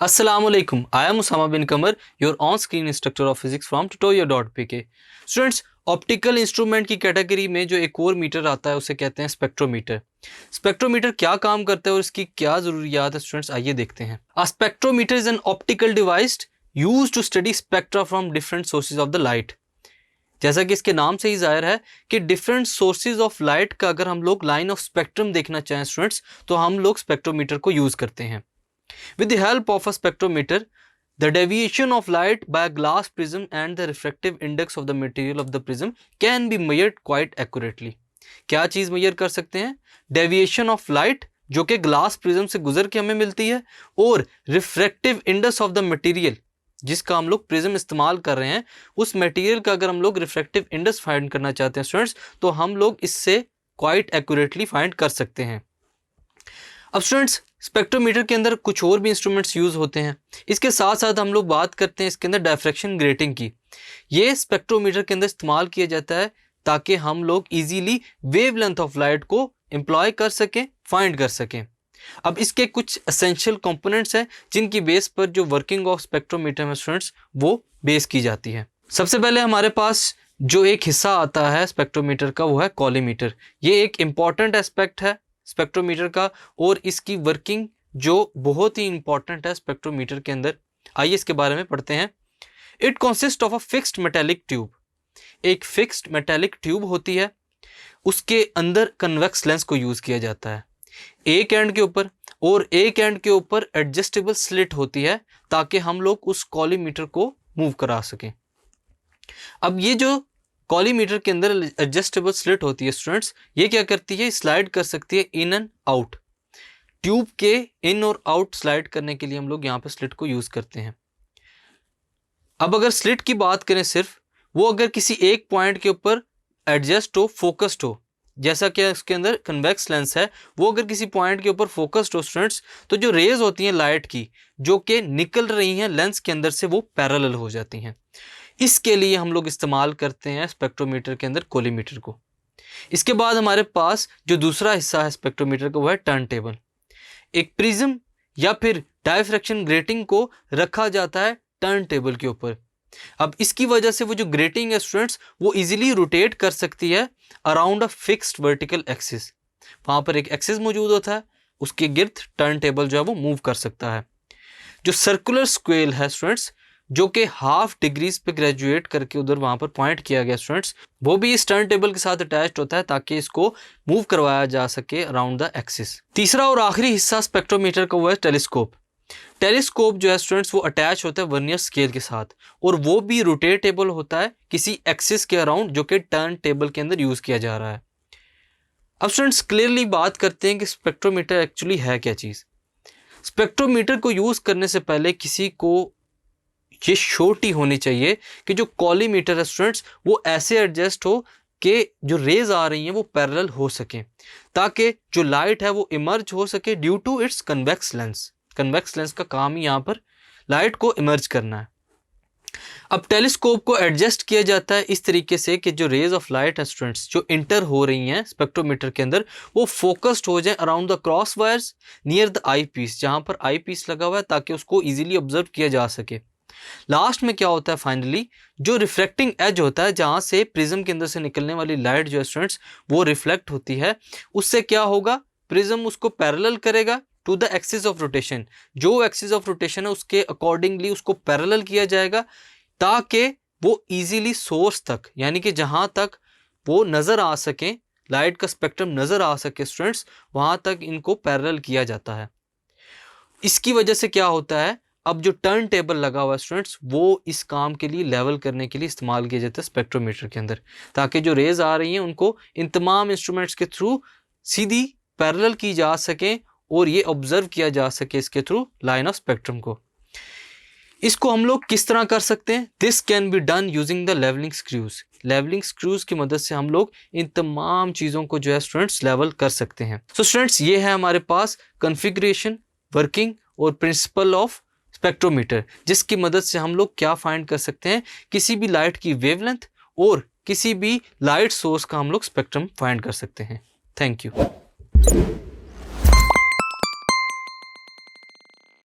Assalamualaikum. I am Usama bin Kamar, your on-screen instructor of physics from tutorial.pk. Students, optical instrument की category में जो एक और metre आता है उसे कहते हैं स्पेक्ट्रोमीटर। स्पेक्ट्रोमीटर क्या काम करता है और इसकी क्या ज़रूरियात है स्टूडेंट्स, आइए देखते हैं। A spectrometer is an optical device use to study spectra from different sources of the light. जैसा कि इसके नाम से ही जाहिर है कि डिफरेंट सोर्सेज ऑफ लाइट का अगर हम लोग लाइन ऑफ स्पेक्ट्रम देखना चाहें स्टूडेंट्स, तो हम लोग स्पेक्ट्रोमीटर को यूज़ करते हैं। With the help of a spectrometer, the deviation of light by a glass prism and the refractive index of the material of the prism can be measured quite accurately. क्या चीज़ major कर सकते हैं? Deviation of light जो कि glass prism से गुजर के हमें मिलती है, और refractive index of the material जिसका हम लोग प्रिज्म इस्तेमाल कर रहे हैं, उस मटेरियल का अगर हम लोग रिफ्रैक्टिव इंडेक्स फाइंड करना चाहते हैं स्टूडेंट्स, तो हम लोग इससे क्वाइट एक्यूरेटली फाइंड कर सकते हैं। अब स्टूडेंट्स, स्पेक्ट्रोमीटर के अंदर कुछ और भी इंस्ट्रूमेंट्स यूज़ होते हैं। इसके साथ साथ हम लोग बात करते हैं इसके अंदर डायफ्रैक्शन ग्रेटिंग की। ये स्पेक्ट्रोमीटर के अंदर इस्तेमाल किया जाता है ताकि हम लोग इजीली वेवलेंथ ऑफ लाइट को एम्प्लॉय कर सकें, फाइंड कर सकें। अब इसके कुछ एसेंशियल कंपोनेंट्स हैं जिनकी बेस पर जो वर्किंग ऑफ स्पेक्ट्रोमीटर में स्टूडेंट्स वो बेस की जाती है। सबसे पहले हमारे पास जो एक हिस्सा आता है स्पेक्ट्रोमीटर का वो है कॉलीमीटर। ये एक इम्पॉर्टेंट एस्पेक्ट है स्पेक्ट्रोमीटर का और इसकी वर्किंग जो बहुत ही इंपॉर्टेंट है स्पेक्ट्रोमीटर के अंदर। आइए इसके बारे में पढ़ते हैं। It consist of a fixed metallic tube. एक फिक्स्ड मेटेलिक ट्यूब होती है, उसके अंदर कन्वेक्स लेंस को यूज़ किया जाता है एक एंड के ऊपर, और एक एंड के ऊपर एडजस्टेबल स्लिट होती है ताकि हम लोग उस कॉलीमीटर को मूव करा सकें। अब ये जो कॉलीमीटर के अंदर एडजस्टेबल स्लिट होती है स्टूडेंट्स, ये क्या करती है? स्लाइड कर सकती है इन एंड आउट। ट्यूब के इन और आउट स्लाइड करने के लिए हम लोग यहाँ पे स्लिट को यूज़ करते हैं। अब अगर स्लिट की बात करें सिर्फ, वो अगर किसी एक पॉइंट के ऊपर एडजस्ट हो, फोकस्ड हो, जैसा कि उसके अंदर कन्वेक्स लेंस है, वो अगर किसी पॉइंट के ऊपर फोकस्ड हो स्टूडेंट्स, तो जो रेज होती हैं लाइट की जो कि निकल रही हैं लेंस के अंदर से, वो पैरेलल हो जाती हैं। इसके लिए हम लोग इस्तेमाल करते हैं स्पेक्ट्रोमीटर के अंदर कॉलीमीटर को। इसके बाद हमारे पास जो दूसरा हिस्सा है स्पेक्ट्रोमीटर का वो है टर्न टेबल। एक प्रिज्म या फिर डायफ्रैक्शन ग्रेटिंग को रखा जाता है टर्न टेबल के ऊपर। अब इसकी वजह से वो जो ग्रेटिंग है स्टूडेंट्स, वो इजीली रोटेट कर सकती है around a fixed vertical axis. वहाँ पर एक एक्सिस मौजूद होता है, उसके गिर्द टर्न टेबल जो है वो मूव कर सकता है। जो सर्कुलर स्क्वेल है स्टूडेंट्स, जो कि हाफ डिग्रीज पे ग्रेजुएट करके उधर वहाँ पर पॉइंट किया गया स्टूडेंट्स, वो भी इस टर्न टेबल के साथ अटैच्ड होता है ताकि इसको मूव करवाया जा सके अराउंड द एक्सिस। तीसरा और आखिरी हिस्सा स्पेक्ट्रोमीटर का वो है टेलीस्कोप। टेलीस्कोप जो है स्टूडेंट्स वो अटैच होता है वर्नियर स्केल के साथ, और वो भी रोटेटेबल होता है किसी एक्सिस के अराउंड जो कि टर्न टेबल के अंदर यूज़ किया जा रहा है। अब स्टूडेंट्स क्लियरली बात करते हैं कि स्पेक्ट्रोमीटर एक्चुअली है क्या चीज़। स्पेक्ट्रोमीटर को यूज़ करने से पहले किसी को ये श्योरिटी होनी चाहिए कि जो कॉलीमीटर है स्टूडेंट्स वो ऐसे एडजस्ट हो कि जो रेज आ रही हैं वो पैरेलल हो सके, ताकि जो लाइट है वो इमर्ज हो सके due to its convex lens. Convex lens का काम ही यहाँ पर लाइट को इमर्ज करना है। अब टेलीस्कोप को एडजस्ट किया जाता है इस तरीके से कि जो रेज ऑफ लाइट है स्टूडेंट्स जो इंटर हो रही हैं स्पेक्ट्रोमीटर के अंदर, वो फोकस्ड हो जाए around the cross wires near the eyepiece, जहाँ पर आई पीस लगा हुआ है, ताकि उसको ईजिली ऑब्जर्व किया जा सके। लास्ट में क्या होता है, फाइनली जो रिफ्लेक्टिंग एज होता है जहाँ से प्रिज्म के अंदर से निकलने वाली लाइट जो है स्टूडेंट्स वो रिफ्लेक्ट होती है, उससे क्या होगा, प्रिज्म उसको पैरेलल करेगा to the axis of rotation. जो एक्सिस ऑफ रोटेशन है उसके अकॉर्डिंगली उसको पैरेलल किया जाएगा ताकि वो इजीली सोर्स तक, यानी कि जहाँ तक वो नज़र आ सके, लाइट का स्पेक्ट्रम नज़र आ सके स्टूडेंट्स, वहाँ तक इनको पैरेलल किया जाता है। इसकी वजह से क्या होता है, अब जो टर्न टेबल लगा हुआ है स्टूडेंट्स वो इस काम के लिए, लेवल करने के लिए इस्तेमाल किया जाता है स्पेक्ट्रोमीटर के अंदर, ताकि जो रेज आ रही हैं उनको इन तमाम इंस्ट्रूमेंट्स के थ्रू सीधी पैरेलल की जा सके और ये ऑब्जर्व किया जा सके इसके थ्रू लाइन ऑफ स्पेक्ट्रम को। इसको हम लोग किस तरह कर सकते हैं? This can be done using the levelling screws. Levelling screws की मदद से हम लोग इन तमाम चीज़ों को जो है स्टूडेंट्स लेवल कर सकते हैं। सो स्टूडेंट्स, ये है हमारे पास कॉन्फ़िगरेशन, वर्किंग और प्रिंसिपल ऑफ स्पेक्ट्रोमीटर, जिसकी मदद से हम लोग क्या फाइंड कर सकते हैं, किसी भी लाइट की वेवलेंथ और किसी भी लाइट सोर्स का हम लोग स्पेक्ट्रम फाइंड कर सकते हैं। Thank you.